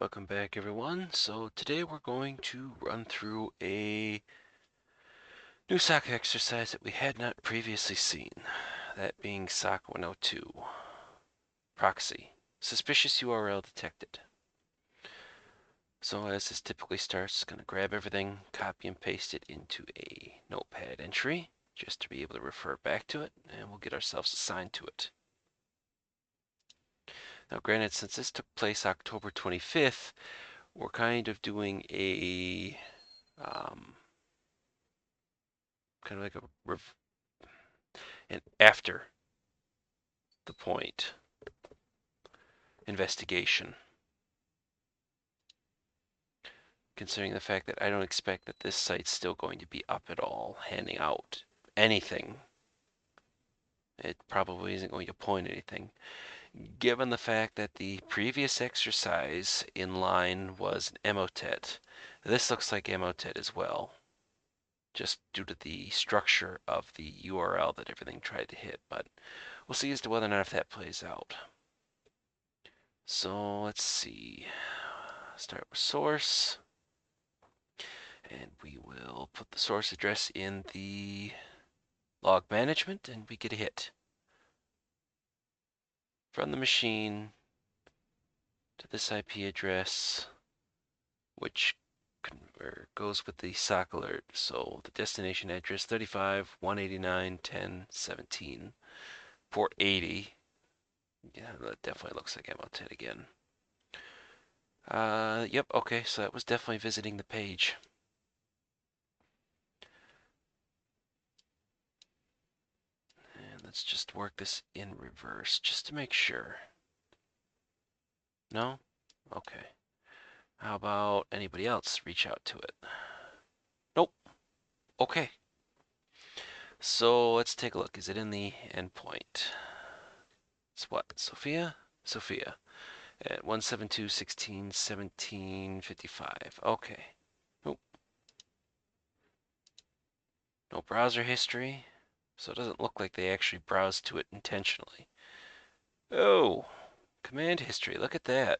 Welcome back, everyone. So today we're going to run through a new SOC exercise that we had not previously seen, that being SOC102, proxy, suspicious URL detected. So as this typically starts, going to grab everything, copy and paste it into a notepad entry, just to be able to refer back to it, and we'll get ourselves assigned to it. Now granted, since this took place October 25th, we're kind of doing a kind of like an after the point investigation, considering the fact that I don't expect that this site's still going to be up at all, handing out anything. It probably isn't going to point anything. Given the fact that the previous exercise in line was an Emotet, this looks like Emotet as well, just due to the structure of the URL that everything tried to hit, but we'll see as to whether or not if that plays out. So let's see. Start with source. And we will put the source address in the log management and we get a hit. From the machine to this IP address, which goes with the SOC alert. So the destination address 35.189.10.17, port 80. Yeah, that definitely looks like Emotet again. Yep, okay, so that was definitely visiting the page. And let's just work this in reverse just to make sure. No? Okay. How about anybody else reach out to it? Nope. Okay. So let's take a look. Is it in the endpoint? It's what? Sophia? Sophia. At 172.16.17.55. Okay. Nope. No browser history. So it doesn't look like they actually browsed to it intentionally. Oh, command history. Look at that.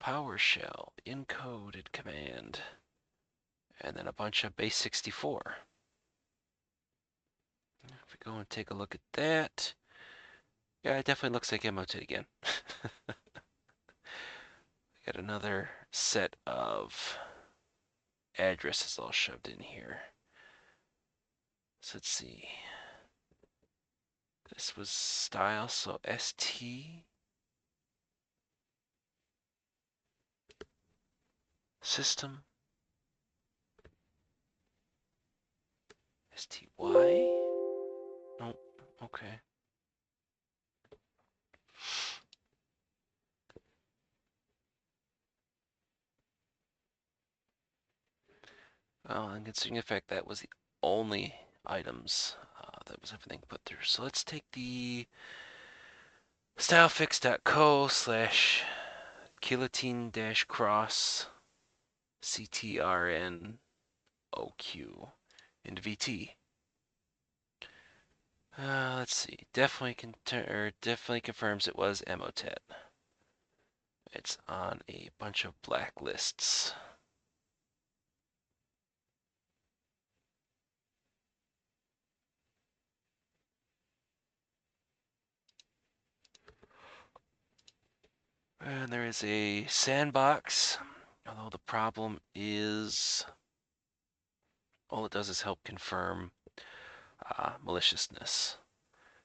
PowerShell, encoded command, and then a bunch of base 64. If we go and take a look at that, yeah, it definitely looks like Emotet again. Got another set of addresses all shoved in here. So let's see. This was style, so ST. System. STY? Nope. Okay. Well, and considering the fact that was the only items that was everything put through. So let's take the stylefix.co/guillotine-cross CTRNOQ into VT. Let's see. Definitely confirms it was Emotet. It's on a bunch of blacklists. And there is a sandbox, although the problem is all it does is help confirm maliciousness,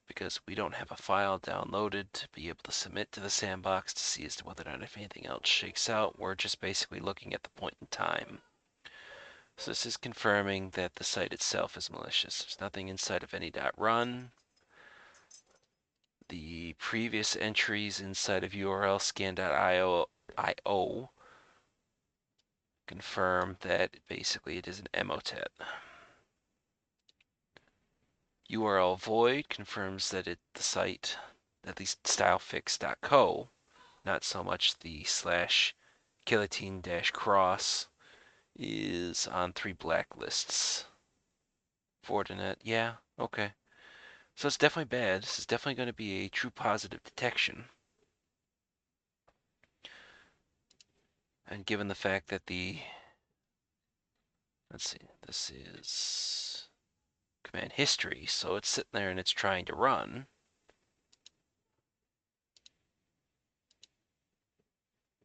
because we don't have a file downloaded to be able to submit to the sandbox to see as to whether or not if anything else shakes out. We're just basically looking at the point in time. So this is confirming that the site itself is malicious. There's nothing inside of any.run. The previous entries inside of URL scan.io confirm that basically it is an Emotet. URL void confirms that the site, at least stylefix.co, not so much the /guillotine-cross, is on 3 blacklists. Fortinet, yeah, okay. So it's definitely bad. This is definitely going to be a true positive detection. And given the fact that let's see, this is command history, so it's sitting there and it's trying to run.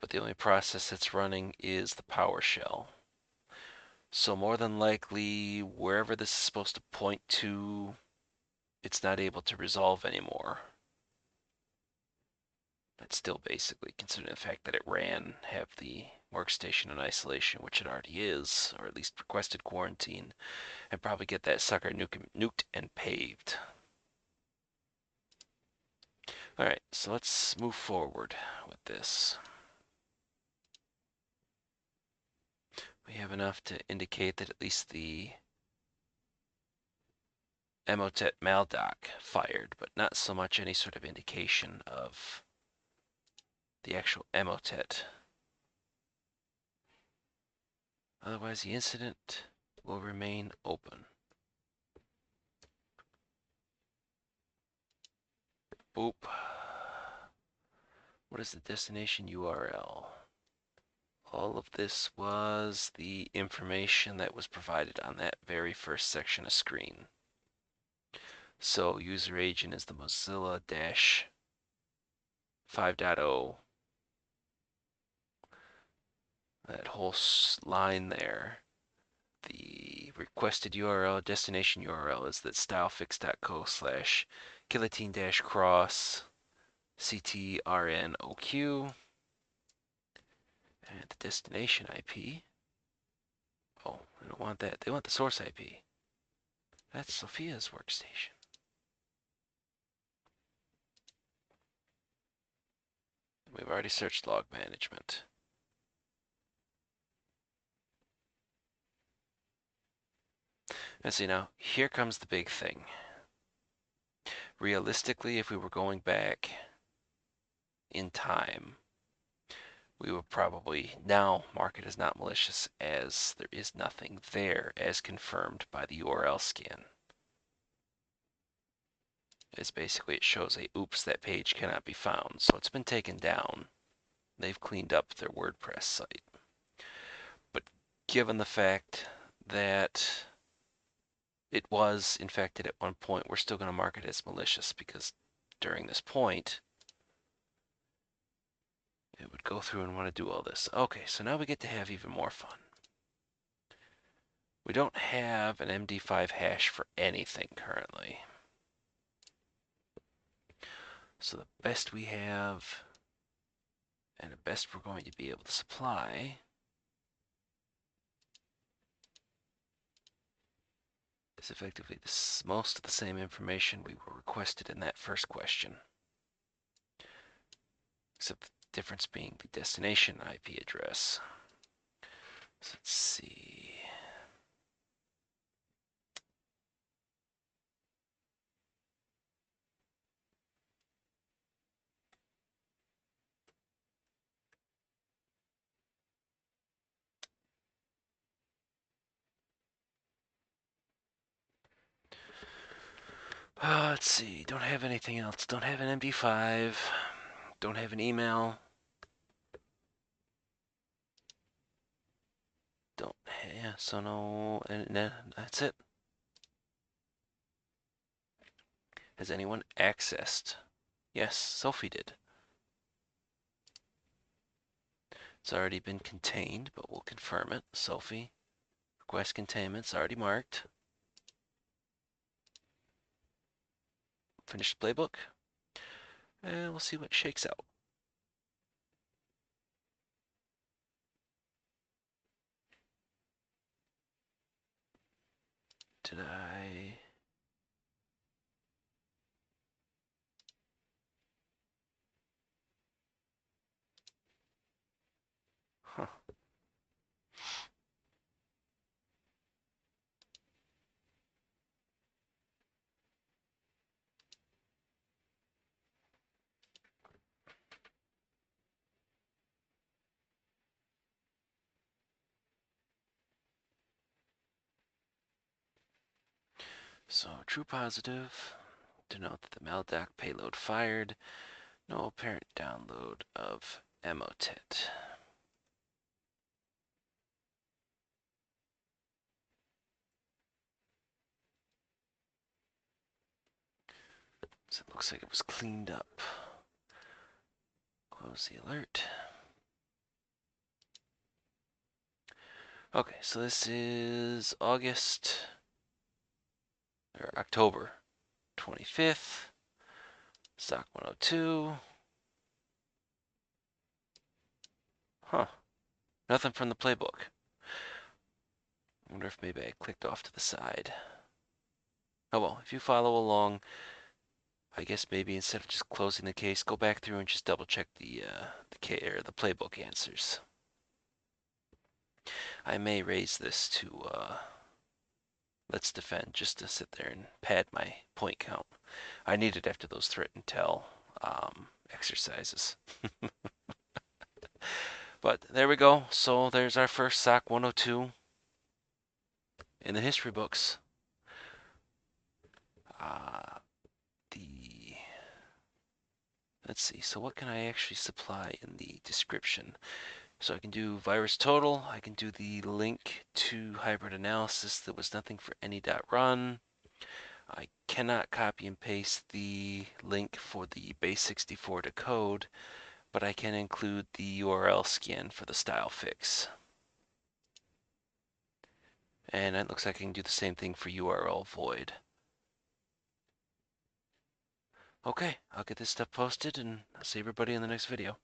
But the only process that's running is the PowerShell. So more than likely, wherever this is supposed to point to, it's not able to resolve anymore. But still, basically, considering the fact that it ran, have the workstation in isolation, which it already is, or at least requested quarantine, and probably get that sucker nuked and paved. Alright, so let's move forward with this. We have enough to indicate that at least the Emotet maldoc fired, but not so much any sort of indication of the actual Emotet. Otherwise, the incident will remain open. Boop. What is the destination URL? All of this was the information that was provided on that very first section of screen. So user agent is the Mozilla 5.0. That whole line there. The requested URL, destination URL is that stylefix.co/guillotine-cross CTRNOQ. And the destination IP. Oh, they don't want that. They want the source IP. That's Sophia's workstation. We've already searched log management. And see now, here comes the big thing. Realistically, if we were going back in time, we would probably now mark it as not malicious as there is nothing there as confirmed by the URL scan. It's basically, it shows a oops, that page cannot be found. So it's been taken down. They've cleaned up their WordPress site. But given the fact that it was infected at one point, we're still going to mark it as malicious because during this point, it would go through and want to do all this. Okay, so now we get to have even more fun. We don't have an MD5 hash for anything currently. So the best we have, and the best we're going to be able to supply, is effectively most of the same information we were requested in that first question. Except the difference being the destination IP address. So let's see. Let's see. Don't have anything else. Don't have an MD5. Don't have an email. Don't. Yeah. So no. And that's it. Has anyone accessed? Yes, Sophie did. It's already been contained, but we'll confirm it. Sophie, request containment's already marked. Finish the playbook. And we'll see what shakes out. Did I? Huh. So true positive. Denote that the maldoc payload fired. No apparent download of Emotet. So it looks like it was cleaned up. Close the alert. Okay, so this is October 25th, SOC102. Huh, nothing from the playbook. I wonder if maybe I clicked off to the side. Oh well, if you follow along, I guess maybe instead of just closing the case, go back through and just double check the playbook answers. I may raise this to LetsDefend just to sit there and pad my point count. I need it after those threat and tell exercises. But there we go. So there's our first SOC 102 in the history books. The Let's see. So what can I actually supply in the description? So I can do virus total. I can do the link to hybrid analysis. There was nothing for any.run. I cannot copy and paste the link for the base64 to code, but I can include the URL scan for the style fix. And it looks like I can do the same thing for URL void. Okay, I'll get this stuff posted and I'll see everybody in the next video.